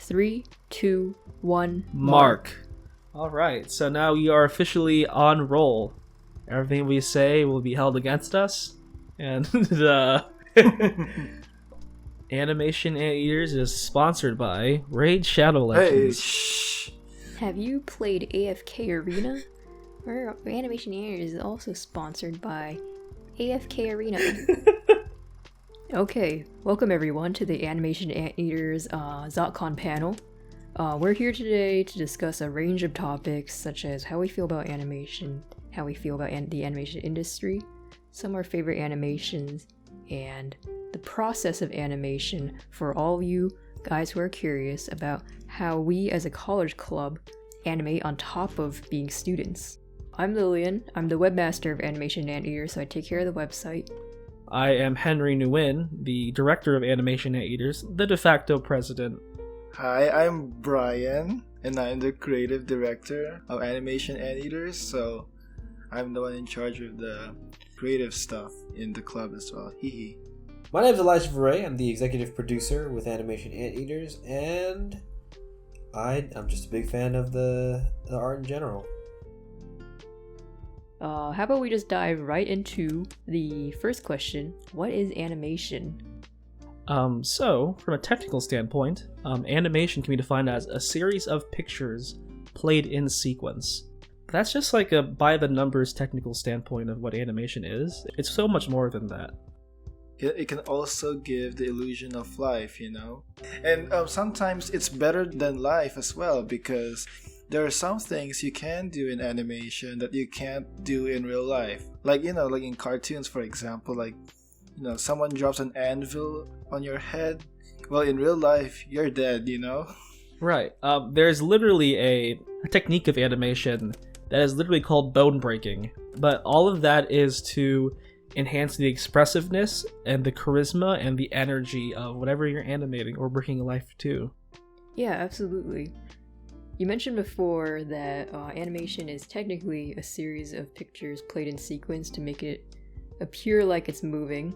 3, 2, 1, Mark. All right, so now we are officially on roll. Everything we say will be held against us, and the Animation Anteaters is sponsored by Raid Shadow Legends. Shh. Have you played AFK Arena? Our Animation Anteaters is also sponsored by AFK Arena. Okay, welcome everyone to the Animation Anteaters ZotCon panel. We're here today to discuss a range of topics such as how we feel about animation, how we feel about the animation industry, some of our favorite animations, and the process of animation for all of you guys who are curious about how we as a college club animate on top of being students. I'm Lillian, I'm the webmaster of Animation Anteaters, so I take care of the website. I am Henry Nguyen, the director of Animation Anteaters, the de facto president. Hi, I'm Brian, and I'm the creative director of Animation Anteaters, so I'm the one in charge of the creative stuff in the club as well. Hee. My name is Elijah Veray. I'm the executive producer with Animation Anteaters, and I'm just a big fan of the art in general. How about we just dive right into the first question? What is animation? So, from a technical standpoint, animation can be defined as a series of pictures played in sequence. That's just like a by-the-numbers technical standpoint of what animation is. It's so much more than that. It can also give the illusion of life, you know? And sometimes it's better than life as well, because there are some things you can do in animation that you can't do in real life. Like, like in cartoons, for example, like, someone drops an anvil on your head. Well, in real life, you're dead, Right. There's literally a technique of animation that is literally called bone breaking. But all of that is to enhance the expressiveness and the charisma and the energy of whatever you're animating or bringing life to. Yeah, absolutely. You mentioned before that animation is technically a series of pictures played in sequence to make it appear like it's moving,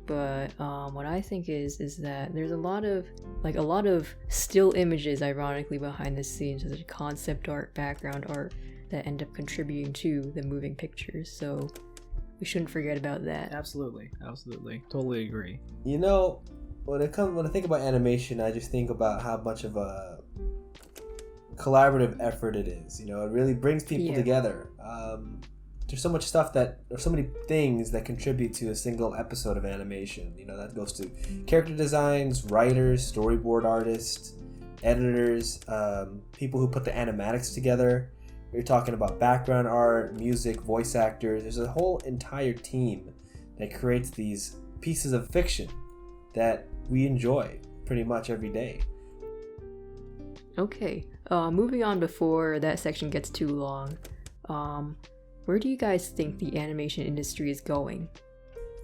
but what I think is that there's a lot of still images, ironically, behind the scenes, such as concept art, background art, that end up contributing to the moving pictures. So we shouldn't forget about that. Absolutely, totally agree. When I think about animation, I just think about how much of a collaborative effort it is. It really brings people together. There's so much stuff there's so many things that contribute to a single episode of animation. That goes to character designs, writers, storyboard artists, editors, people who put the animatics together. You're talking about background art, music, voice actors. There's a whole entire team that creates these pieces of fiction that we enjoy pretty much every day. Okay, moving on before that section gets too long. Where do you guys think the animation industry is going?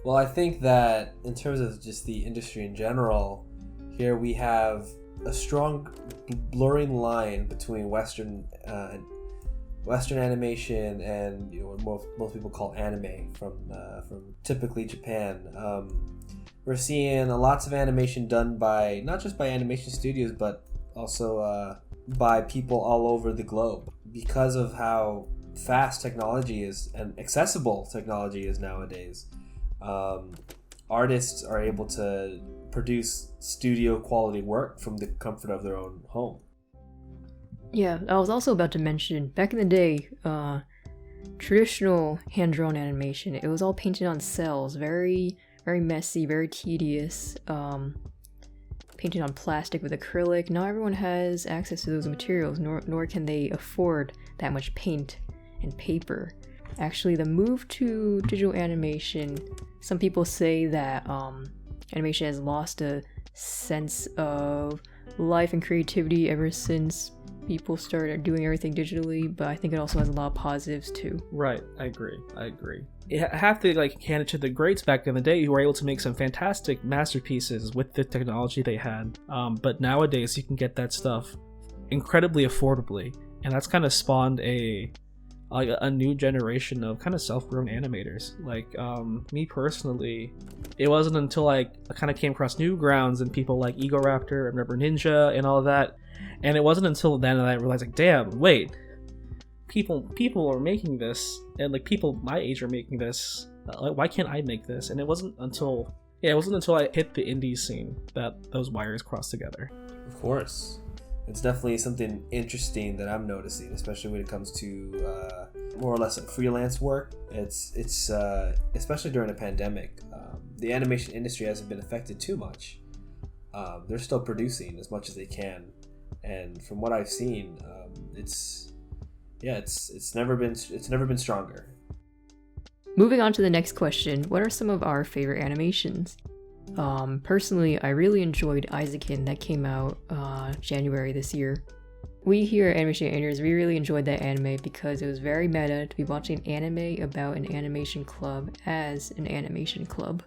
Well, I think that in terms of just the industry in general, here we have a strong blurring line between Western animation and what most people call anime from typically Japan. We're seeing lots of animation done by not just by animation studios, but also by people all over the globe. Because of how fast technology is and accessible technology is nowadays, artists are able to produce studio quality work from the comfort of their own home. Yeah, I was also about to mention, back in the day, traditional hand-drawn animation, it was all painted on cells, very, very messy, very tedious, painted on plastic with acrylic. Not everyone has access to those materials, nor can they afford that much paint and paper. Actually, the move to digital animation, some people say that animation has lost a sense of life and creativity ever since people started doing everything digitally, but I think it also has a lot of positives too. Right, I agree. I have to hand it to the greats back in the day who were able to make some fantastic masterpieces with the technology they had. But nowadays you can get that stuff incredibly affordably, and that's kind of spawned a like a new generation of kind of self-grown animators. Like me personally, it wasn't until I kind of came across Newgrounds and people like Ego Raptor and Rubber Ninja and all that, and it wasn't until then that I realized, like, damn, wait, people are making this, and like people my age are making this. Like, why can't I make this? And it wasn't until I hit the indie scene that those wires crossed together. Of course. It's definitely something interesting that I'm noticing, especially when it comes to more or less freelance work. It's especially during a pandemic. The animation industry hasn't been affected too much. They're still producing as much as they can, and from what I've seen, it's never been stronger. Moving on to the next question, what are some of our favorite animations? Personally, I really enjoyed Isaacin that came out January this year. We here at Animation Anteaters, we really enjoyed that anime because it was very meta to be watching anime about an animation club as an animation club.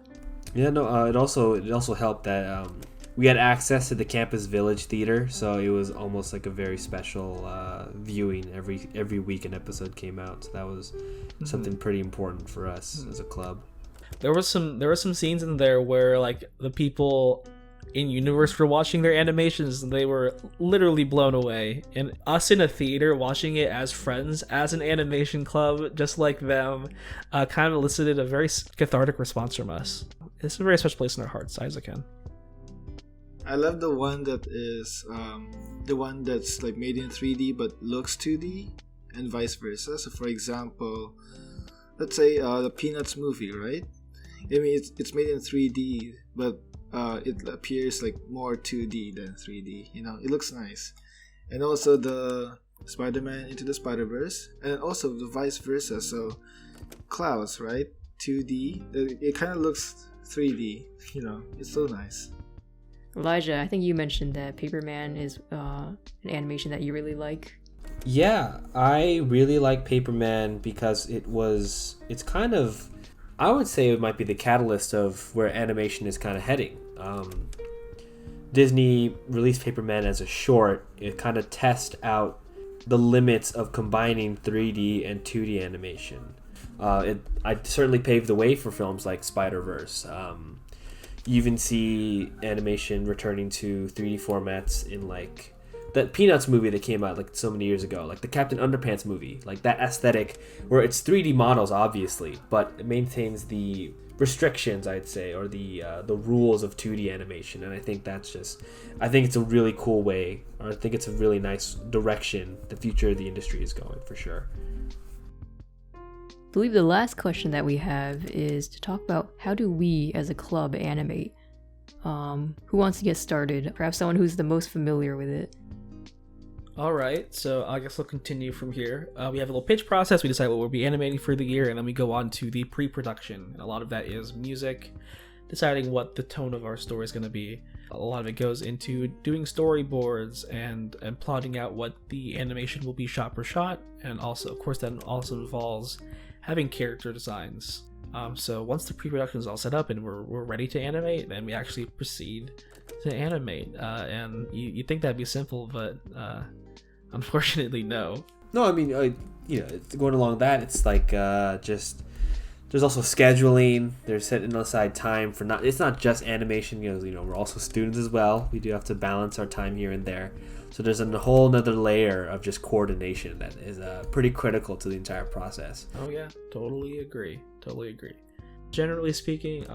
Yeah, no, it also helped that we had access to the Campus Village Theater, so it was almost like a very special viewing. Every week an episode came out, so that was something pretty important for us as a club. There were some scenes in there where like the people in universe were watching their animations and they were literally blown away, and us in a theater watching it as friends, as an animation club just like them, kind of elicited a very cathartic response from us. It's a very special place in our hearts, Isaacin. I love the one that is the one that's like made in 3D but looks 2D, and vice versa. So for example, let's say the Peanuts movie, right? I mean, it's made in 3D, but it appears like more 2D than 3D. You know, it looks nice. And also the Spider-Man Into the Spider-Verse, and also the vice versa. So Clouds, right? 2D. It kind of looks 3D. You know, it's so nice. Elijah, I think you mentioned that Paperman is an animation that you really like. Yeah, I really like Paperman because it's kind of, I would say it might be the catalyst of where animation is kind of heading. Disney released Paperman as a short. It kind of tests out the limits of combining 3D and 2D animation. I certainly paved the way for films like Spider-Verse. You even see animation returning to 3D formats in like that Peanuts movie that came out like so many years ago, like the Captain Underpants movie, like that aesthetic where it's 3D models obviously, but it maintains the restrictions, I'd say, or the rules of 2D animation. And I think it's a really cool way, or I think it's a really nice direction the future of the industry is going, for sure. I believe the last question that we have is to talk about how do we as a club animate? Who wants to get started? Perhaps someone who's the most familiar with it. Alright, so I guess we'll continue from here. We have a little pitch process. We decide what we'll be animating for the year, and then we go on to the pre-production. And a lot of that is music, deciding what the tone of our story is going to be. A lot of it goes into doing storyboards and plotting out what the animation will be shot per shot, and also, of course, that also involves having character designs. So once the pre-production is all set up and we're ready to animate, then we actually proceed to animate. And you think that'd be simple, but unfortunately, no. No, I mean, going along that, it's like just there's also scheduling. There's setting aside time for it's not just animation. We're also students as well. We do have to balance our time here and there. So there's a whole nother layer of just coordination that is pretty critical to the entire process. Oh yeah, totally agree. Generally speaking,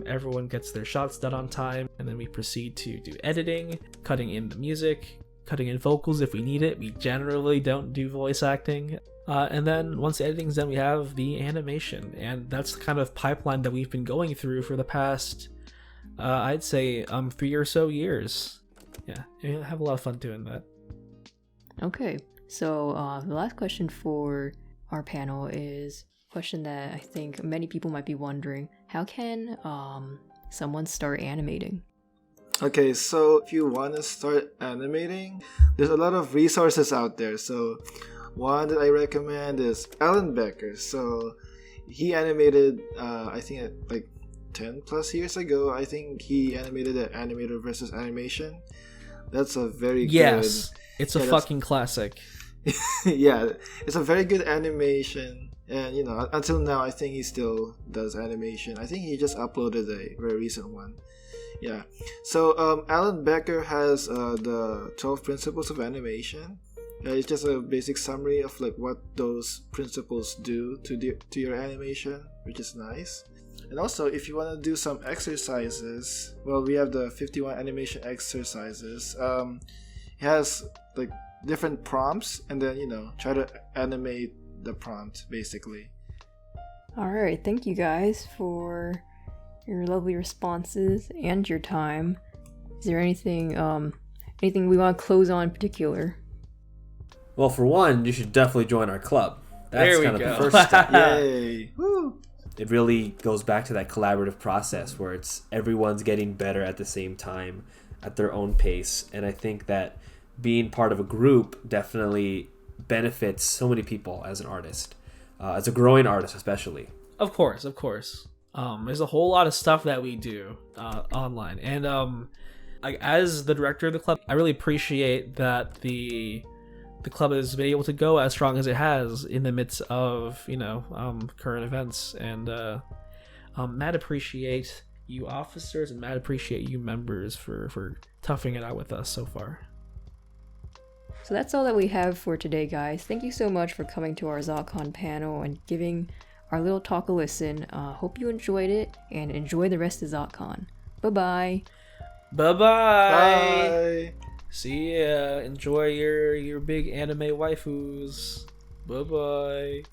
everyone gets their shots done on time, and then we proceed to do editing, cutting in the music, cutting in vocals if we need it. We generally don't do voice acting. And then once the editing's done, we have the animation, and that's the kind of pipeline that we've been going through for the past, I'd say, 3 or so years. Yeah, I have a lot of fun doing that. Okay, so the last question for our panel is a question that I think many people might be wondering. How can someone start animating? Okay, so if you want to start animating, there's a lot of resources out there. So one that I recommend is Alan Becker. So he animated, I think like 10 plus years ago, I think he animated an Animator versus Animation. That's a very yes, it's a fucking classic. Yeah, it's a very good animation. And until now, I think he still does animation. I think he just uploaded a very recent one. Yeah. So Alan Becker has the 12 principles of animation. It's just a basic summary of like what those principles do to your animation, which is nice. And also, if you want to do some exercises, well, we have the 51 animation exercises. It has like different prompts, and then try to animate the prompt basically. All right, thank you guys for your lovely responses and your time. Is there anything we want to close on in particular? Well, for one, you should definitely join our club. That's There we kind of go. the first step. Yay! Woo! It really goes back to that collaborative process where it's everyone's getting better at the same time at their own pace. And I think that being part of a group definitely benefits so many people as an artist, as a growing artist especially. Of course. There's a whole lot of stuff that we do online, and like as the director of the club, I really appreciate that the club has been able to go as strong as it has in the midst of current events, and mad appreciate you officers and mad appreciate you members for toughing it out with us so far. So that's all that we have for today, guys. Thank you so much for coming to our ZotCon panel and giving our little talk a listen. Hope you enjoyed it, and enjoy the rest of ZotCon. Bye-bye. Bye-bye. Bye. See ya. Enjoy your big anime waifus. Bye-bye.